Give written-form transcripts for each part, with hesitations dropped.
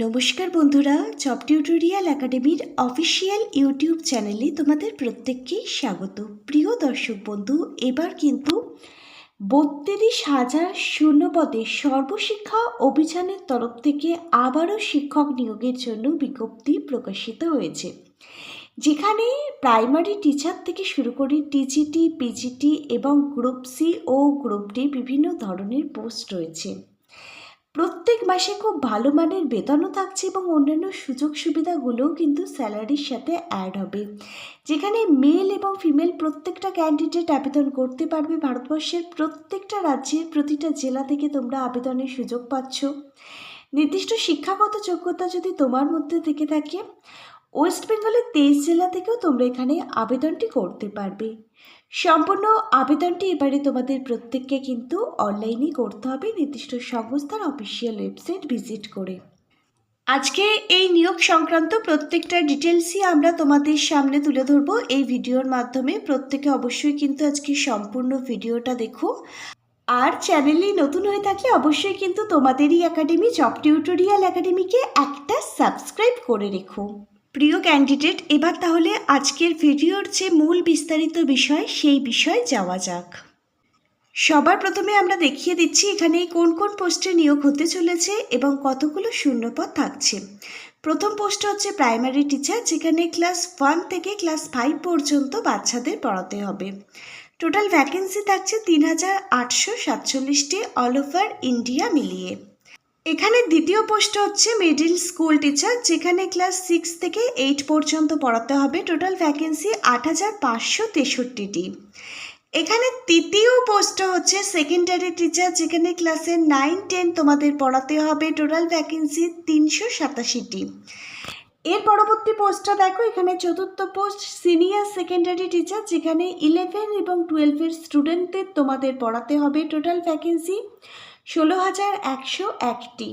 নমস্কার বন্ধুরা, job tutorial একাডেমির অফিসিয়াল ইউটিউব চ্যানেলে তোমাদের প্রত্যেককেই স্বাগত। প্রিয় দর্শক বন্ধু, এবার কিন্তু 32,000 শূন্যপদে সর্বশিক্ষা অভিযানের তরফ থেকে আবারও শিক্ষক নিয়োগের জন্য বিজ্ঞপ্তি প্রকাশিত হয়েছে, যেখানে প্রাইমারি টিচার থেকে শুরু করে টিজিটি, পিজিটি এবং গ্রুপ সি ও গ্রুপ ডি বিভিন্ন ধরনের পোস্ট রয়েছে। প্রত্যেক মাসে খুব ভালো মানের বেতনও থাকছে এবং অন্যান্য সুযোগ সুবিধাগুলোও কিন্তু স্যালারির সাথে অ্যাড হবে, যেখানে মেল এবং ফিমেল প্রত্যেকটা ক্যান্ডিডেট আবেদন করতে পারবে। ভারতবর্ষের প্রত্যেকটা রাজ্যের প্রতিটা জেলা থেকে তোমরা আবেদনের সুযোগ পাচ্ছ। নির্দিষ্ট শিক্ষাগত যোগ্যতা যদি তোমার মধ্যে থেকে থাকে, ওয়েস্ট বেঙ্গলের 23 জেলা থেকেও তোমরা এখানে আবেদনটি করতে পারবে। সম্পূর্ণ আবেদনটি এবারে তোমাদের প্রত্যেককে কিন্তু অনলাইনেই করতে হবে, নির্দিষ্ট সংস্থার অফিসিয়াল ওয়েবসাইট ভিজিট করে। আজকে এই নিয়োগ সংক্রান্ত প্রত্যেকটা ডিটেলসই আমরা তোমাদের সামনে তুলে ধরবো এই ভিডিওর মাধ্যমে। প্রত্যেকে অবশ্যই কিন্তু আজকে সম্পূর্ণ ভিডিওটা দেখো। আর চ্যানেলে নতুন হয়ে থাকলে অবশ্যই কিন্তু তোমাদেরই একাডেমি জব টিউটোরিয়াল একাডেমিকে একটা সাবস্ক্রাইব করে রেখো। প্রিয় ক্যান্ডিডেট, এবার তাহলে আজকের ভিডিওর যে মূল বিস্তারিত বিষয় সেই বিষয়ে যাওয়া যাক। সবার প্রথমে আমরা দেখিয়ে দিচ্ছি এখানে কোন কোন পোস্টে নিয়োগ হতে চলেছে এবং কতগুলো শূন্যপদ থাকছে। প্রথম পোস্ট হচ্ছে প্রাইমারি টিচার, যেখানে ক্লাস 1 থেকে ক্লাস 5 পর্যন্ত বাচ্চাদের পড়াতে হবে। টোটাল ভ্যাকেন্সি থাকছে 3,847টি অল ওভার ইন্ডিয়া মিলিয়ে। এখানে দ্বিতীয় পোস্ট হচ্ছে মিডিল স্কুল টিচার, যেখানে ক্লাস 6 থেকে 8 পর্যন্ত পড়াতে হবে। টোটাল ভ্যাকেন্সি 8,563টি। এখানে তৃতীয় পোস্ট হচ্ছে সেকেন্ডারি টিচার, যেখানে ক্লাসে 9-10 তোমাদের পড়াতে হবে। টোটাল ভ্যাকেন্সি 387টি। এর পরবর্তী পোস্টটা দেখো, এখানে চতুর্থ পোস্ট সিনিয়র সেকেন্ডারি টিচার, যেখানে 11 এবং 12-এর স্টুডেন্টদের তোমাদের পড়াতে হবে। টোটাল ভ্যাকেন্সি 16,101টি।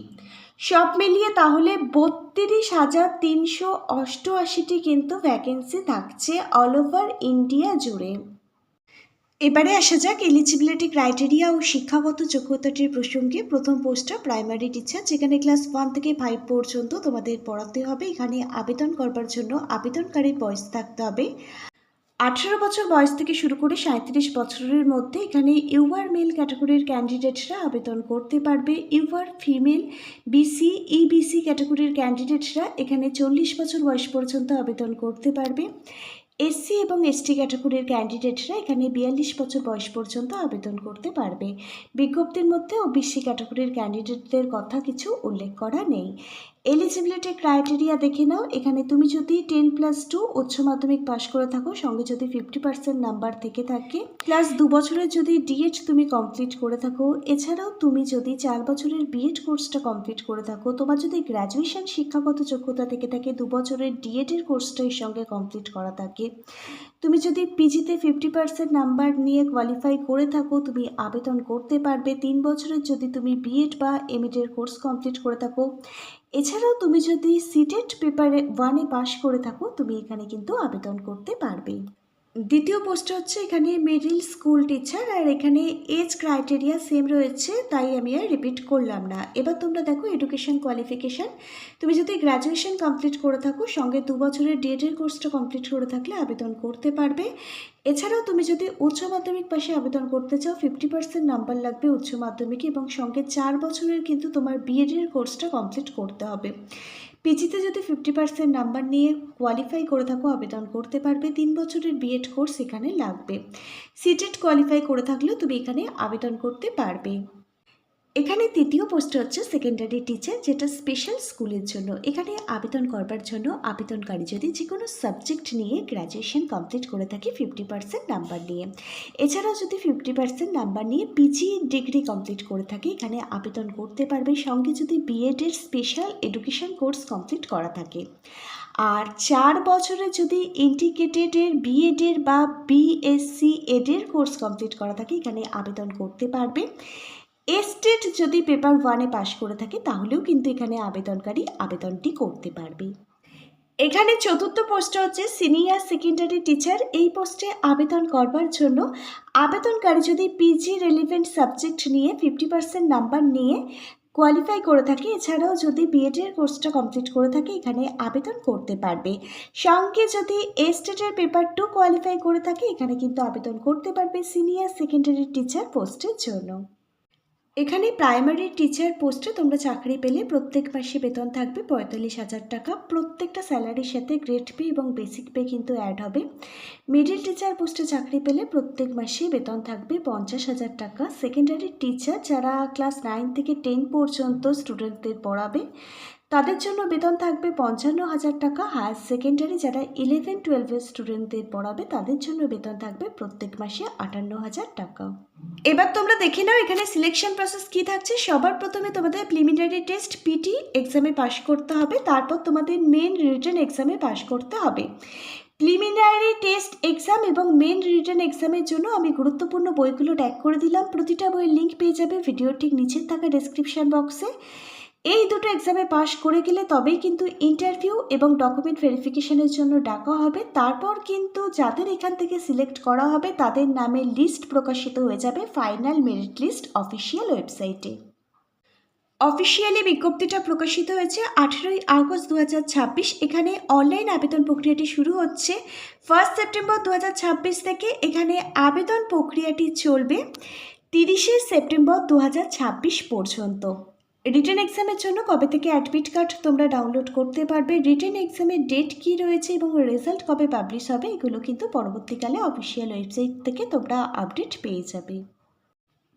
সব মিলিয়ে তাহলে 32,388টি কিন্তু ভ্যাকেন্সি থাকছে অল ওভার ইন্ডিয়া জুড়ে। এবারে আসা যাক এলিজিবিলিটি ক্রাইটেরিয়া ও শিক্ষাগত যোগ্যতাটির প্রসঙ্গে। প্রথম পোস্টটা প্রাইমারি টিচার, যেখানে ক্লাস 1 থেকে 5 পর্যন্ত তোমাদের পড়াতে হবে। এখানে আবেদন করবার জন্য আবেদনকারীর বয়স থাকতে হবে 18 বছর বয়স থেকে শুরু করে 37 বছরের মধ্যে। এখানে ইউআর মেল ক্যাটাগরির ক্যান্ডিডেটরা আবেদন করতে পারবে। ইউআর ফিমেল, বিসি, ইবিসি ক্যাটাগরির ক্যান্ডিডেটরা এখানে 40 বছর বয়স পর্যন্ত আবেদন করতে পারবে। এসসি এবং এসটি ক্যাটাগরির ক্যান্ডিডেটরা এখানে 42 বছর বয়স পর্যন্ত আবেদন করতে পারবে। বিজ্ঞপ্তির মধ্যে ওবিসি ক্যাটাগরির ক্যান্ডিডেটদের কথা কিছু উল্লেখ করা নেই। এলিজিবিলিটি ক্রাইটেরিয়া দেখে নাও। এখানে তুমি যদি 10+2 উচ্চ মাধ্যমিক পাশ করে থাকো, সঙ্গে যদি 50% নাম্বার থেকে থাকে, প্লাস 2 বছরের যদি ডিএড তুমি কমপ্লিট করে থাকো, এছাড়াও তুমি যদি 4 বছরের বিএড কোর্সটা কমপ্লিট করে থাকো, তোমার যদি গ্র্যাজুয়েশন শিক্ষাগত যোগ্যতা থেকে থাকে, 2 বছরের ডিএডের কোর্সটা এর সঙ্গে কমপ্লিট করা থাকে, তুমি যদি পিজিতে 50% নাম্বার নিয়ে কোয়ালিফাই করে থাকো, তুমি আবেদন করতে পারবে। 3 বছরের যদি তুমি বিএড বা এমএডের কোর্স কমপ্লিট করে থাকো, এছাড়াও তুমি যদি সিটেট পেপারে 1-এ পাশ করে থাকো, তুমি এখানে কিন্তু আবেদন করতে পারবে। দ্বিতীয় পোস্ট হচ্ছে এখানে মিডিল স্কুল টিচার, আর এখানে এজ ক্রাইটেরিয়া সেম রয়েছে, তাই আমি আর রিপিট করলাম না। এবার তোমরা দেখো এডুকেশন কোয়ালিফিকেশান। তুমি যদি গ্র্যাজুয়েশন কমপ্লিট করে থাকো, সঙ্গে 2 বছরের ডিএডের কোর্সটা কমপ্লিট করে থাকলে আবেদন করতে পারবে। এছাড়াও তুমি যদি উচ্চ মাধ্যমিক পাশে আবেদন করতে চাও, 50% নাম্বার লাগবে উচ্চ মাধ্যমিকে, এবং সঙ্গে 4 বছরের কিন্তু তোমার বিএডের কোর্সটা কমপ্লিট করতে হবে। পিজিতে যদি 50% নাম্বার নিয়ে কোয়ালিফাই করে থাকো, আবেদন করতে পারবে। 3 বছরের বিএড কোর্স এখানে লাগবে। সিটেট কোয়ালিফাই করে থাকলেও তুমি এখানে আবেদন করতে পারবে। এখানে তৃতীয় পোস্ট হচ্ছে সেকেন্ডারি টিচার, যেটা স্পেশাল স্কুলের জন্য। এখানে আবেদন করবার জন্য আবেদনকারী যদি যে কোনো সাবজেক্ট নিয়ে গ্র্যাজুয়েশন কমপ্লিট করে থাকে 50% নাম্বার নিয়ে, এছাড়াও যদি 50% নাম্বার নিয়ে পিজি ডিগ্রি কমপ্লিট করে থাকে, এখানে আবেদন করতে পারবে। সঙ্গে যদি বিএডের স্পেশাল এডুকেশন কোর্স কমপ্লিট করা থাকে, আর 4 বছরে যদি ইন্টিগ্রেটেডের বিএডের বা বিএসসি এডের কোর্স কমপ্লিট করা থাকে, এখানে আবেদন করতে পারবে। এস্টেট যদি পেপার 1-এ পাশ করে থাকে, তাহলেও কিন্তু এখানে আবেদনকারী আবেদনটি করতে পারবে। এখানে চতুর্থ পোস্টটা হচ্ছে সিনিয়র সেকেন্ডারি টিচার। এই পোস্টে আবেদন করবার জন্য আবেদনকারী যদি পিজি রিলেভেন্ট সাবজেক্ট নিয়ে 50% নাম্বার নিয়ে কোয়ালিফাই করে থাকে। এছাড়াও যদি বিএডের কোর্সটা কমপ্লিট করে থাকে এখানে আবেদন করতে পারবে। সঙ্গে যদি এস্টেটের পেপার 2 কোয়ালিফাই করে থাকে এখানে কিন্তু আবেদন করতে পারবে সিনিয়র সেকেন্ডারি টিচার পোস্টের জন্য। এখানে প্রাইমারি টিচার পোস্টে তোমরা চাকরি পেলে প্রত্যেক মাসে বেতন থাকবে 45,000 টাকা। প্রত্যেকটা স্যালারির সাথে গ্রেড পে এবং বেসিক পে কিন্তু অ্যাড হবে। মিডিল টিচার পোস্টে চাকরি পেলে প্রত্যেক মাসে বেতন থাকবে 50,000 টাকা। সেকেন্ডারি টিচার যারা ক্লাস 9 থেকে 10 পর্যন্ত স্টুডেন্টদের পড়াবে তাদের জন্য বেতন থাকবে 55,000 টাকা। হায়ার সেকেন্ডারি যারা 11-12 স্টুডেন্টদের পড়াবে তাদের জন্য বেতন থাকবে প্রত্যেক মাসে 58,000 টাকা। এবার তোমরা দেখে নাও এখানে সিলেকশন প্রসেস কি থাকছে। সবার প্রথমে তোমাদের প্রিলিমিনারি টেস্ট পিটি এক্সামে পাশ করতে হবে, তারপর তোমাদের মেন রিটেন এক্সামে পাশ করতে হবে। প্রিলিমিনারি টেস্ট এক্সাম এবং মেন রিটেন এক্সামের জন্য আমি গুরুত্বপূর্ণ বইগুলো ট্যাগ করে দিলাম। প্রতিটা বইয়ের লিঙ্ক পেয়ে যাবে ভিডিওর ঠিক নিচে থাকা ডেসক্রিপশন বক্সে। এই দুটো এক্সামে পাশ করে গেলে তবেই কিন্তু ইন্টারভিউ এবং ডকুমেন্ট ভেরিফিকেশনের জন্য ডাকা হবে। তারপর কিন্তু যাদের এখান থেকে সিলেক্ট করা হবে তাদের নামের লিস্ট প্রকাশিত হয়ে যাবে ফাইনাল মেরিট লিস্ট অফিসিয়াল ওয়েবসাইটে। অফিসিয়ালি বিজ্ঞপ্তিটা প্রকাশিত হয়েছে 18ই আগস্ট 2026। এখানে অনলাইন আবেদন প্রক্রিয়াটি শুরু হচ্ছে 1 সেপ্টেম্বর 2026 থেকে। এখানে আবেদন প্রক্রিয়াটি চলবে 30শে সেপ্টেম্বর 2026 পর্যন্ত। রিটেন এক্সামের জন্য কবে থেকে অ্যাডমিট কার্ড তোমরা ডাউনলোড করতে পারবে, রিটেন এক্সামের ডেট কী রয়েছে এবং রেজাল্ট কবে পাবলিশ হবে এগুলো কিন্তু পরবর্তীকালে অফিসিয়াল ওয়েবসাইট থেকে তোমরা আপডেট পেয়ে যাবে।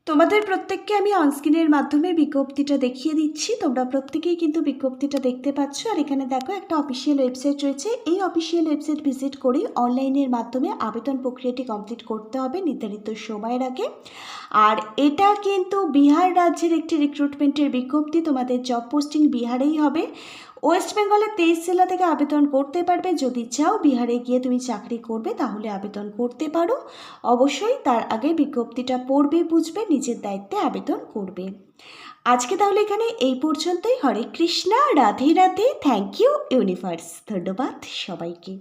তোমাদের প্রত্যেককে আমি অনস্ক্রিনের মাধ্যমে বিজ্ঞপ্তিটা দেখিয়ে দিচ্ছি। তোমরা প্রত্যেকেই কিন্তু বিজ্ঞপ্তিটা দেখতে পাচ্ছ। আর এখানে দেখো একটা অফিসিয়াল ওয়েবসাইট রয়েছে। এই অফিসিয়াল ওয়েবসাইট ভিজিট করেই অনলাইনের মাধ্যমে আবেদন প্রক্রিয়াটি কমপ্লিট করতে হবে নির্ধারিত সময়ের আগে। আর এটা কিন্তু বিহার রাজ্যের একটি রিক্রুটমেন্টের বিজ্ঞপ্তি। তোমাদের জব পোস্টিং বিহারেই হবে। ওয়েস্ট বেঙ্গলের 23 জেলা থেকে আবেদন করতে পারবে। যদি চাও বিহারে গিয়ে তুমি চাকরি করবে তাহলে আবেদন করতে পারো। অবশ্যই তার আগে বিজ্ঞপ্তিটা পড়বে, বুঝবে, নিজের দায়িত্বে আবেদন করবে। আজকে তাহলে এখানে এই পর্যন্তই। Hare Krishna, Radhe Radhe, thank you universe. ধন্যবাদ সবাইকে।